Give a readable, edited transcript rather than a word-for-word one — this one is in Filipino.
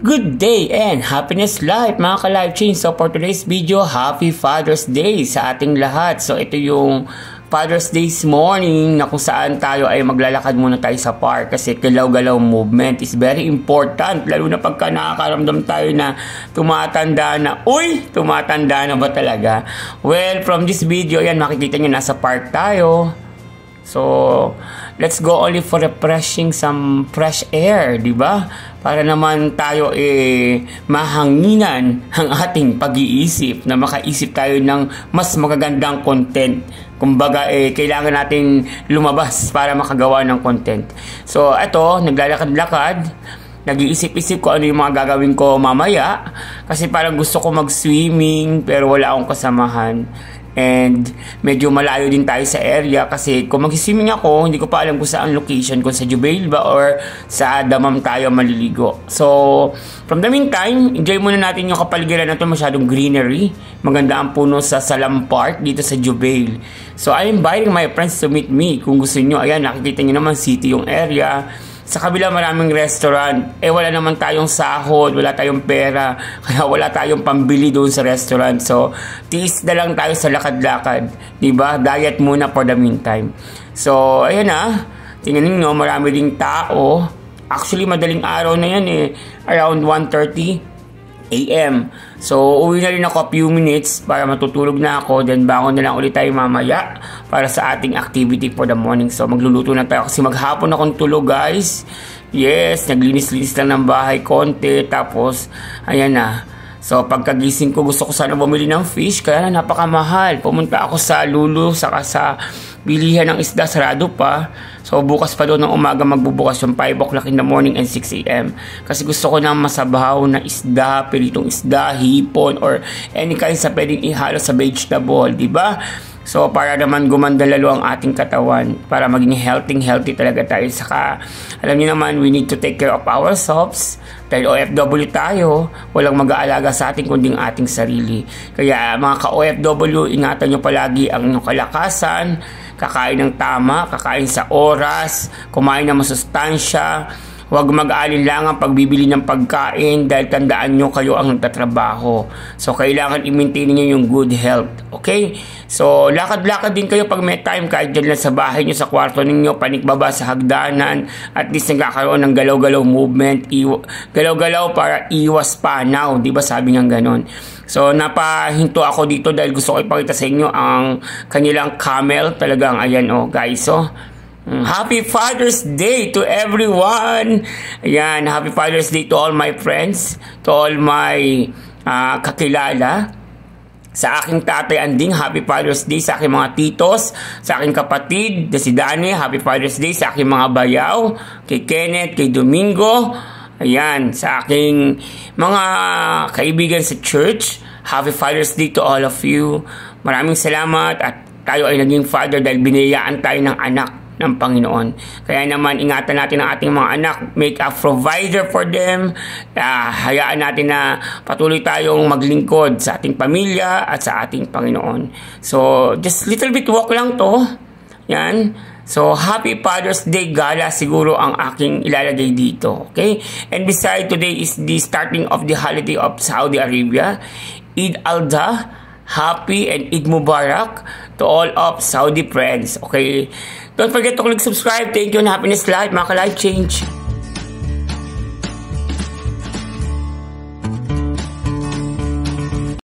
Good day and happiness life mga ka-life change. So for today's video, Happy Father's Day sa ating lahat. So ito yung Father's Day's morning na kung saan tayo ay maglalakad muna tayo sa park kasi galaw-galaw movement is very important. Lalo na pagka nakakaramdam tayo na tumatanda na. Uy! Tumatanda na ba talaga? Well, from this video, yan makikita nyo nasa park tayo. So, let's go only for refreshing some fresh air, di ba? Para naman tayo mahanginan ang ating pag-iisip na makaisip tayo ng mas magagandang content. Kumbaga, kailangan natin lumabas para makagawa ng content. So, eto, naglalakad-lakad. Nag-iisip-isip ko ano yung mga gagawin ko mamaya. Kasi parang gusto ko mag-swimming pero wala akong kasamahan. And medyo malayo din tayo sa area kasi kung mag-swimming ako, hindi ko pa alam kung saan location, kung sa Jubail ba or sa Damam tayo maliligo. So, from the meantime, enjoy muna natin yung kapaligiran na ito, masyadong greenery. Maganda ang puno sa Salam Park dito sa Jubail. So, I'm inviting my friends to meet me. Kung gusto nyo, ayan, nakikita nyo naman city yung area. Sa kabila maraming restaurant. Wala naman tayong sahod, wala tayong pera, kaya wala tayong pambili doon sa restaurant. So, tiis na lang tayo sa lakad-lakad. Diba? Diet muna for the meantime. So, ayan na. Tingnan nyo, marami ding tao. Actually, madaling araw na yan Around 1:30 AM. So, uwi na rin ako a few minutes para matutulog na ako. Then, bangon na lang ulit tayo mamaya para sa ating activity for the morning. So, magluluto na tayo kasi maghapon akong tulog, guys. Yes, naglinis-linis lang ng bahay konti. Tapos, ayan na. So, pagkagising ko, gusto ko sana bumili ng fish. Kaya napakamahal. Pumunta ako sa Lulu, saka sa bilihan ng isda, sarado pa. So, bukas pa doon ng umaga magbubukas yung 5 o'clock in the morning and 6 AM. Kasi gusto ko ng masabaw na isda, piritong isda, hipon, or any kind sa pwedeng ihalo sa vegetable, diba? So, para naman gumanda lalo ang ating katawan, para maging healthy talaga tayo. Saka, alam niyo naman, we need to take care of ourselves. Dahil OFW tayo, walang mag-aalaga sa atin kundi ang ating sarili. Kaya mga ka-OFW, ingatan nyo palagi ang inyong kalakasan, kakain ng tama, kakain sa oras, kumain ng masustansya, huwag mag-aalinlangan pagbibili ng pagkain dahil tandaan nyo kayo ang nagtatrabaho. So, kailangan i-maintain nyo yung good health. Okay? So, lakad-lakad din kayo pag may time kahit dyan lang sa bahay nyo, sa kwarto ninyo, panikbaba sa hagdanan. At least nagkakaroon ng galaw-galaw movement. Galaw-galaw para iwas panaw. Diba sabi nga ganon? So, napahinto ako dito dahil gusto ko ipakita sa inyo ang kanilang camel. Talagang, ayan guys, Happy Father's Day to everyone! Ayan, Happy Father's Day to all my friends, to all my kakilala. Sa aking tatay Anding, Happy Father's Day. Sa aking mga titos, sa aking kapatid na si Dani, Happy Father's Day. Sa aking mga bayaw, kay Kenneth, kay Domingo. Ayan, sa aking mga kaibigan sa church, Happy Father's Day to all of you. Maraming salamat at tayo ay naging father dahil biniyayaan tayo ng anak ng Panginoon. Kaya naman, ingatan natin ang ating mga anak, make a provider for them, hayaan natin na patuloy tayong maglingkod sa ating pamilya at sa ating Panginoon. So, just little bit walk lang to. Yan. So, Happy Father's Day gala siguro ang aking ilalagay dito. Okay? And beside, today is the starting of the holiday of Saudi Arabia. Eid al-Adha. Happy and Eid Mubarak to all of Saudi friends. Okay? Don't forget to click subscribe. Thank you and happiness life, mga ka-life change.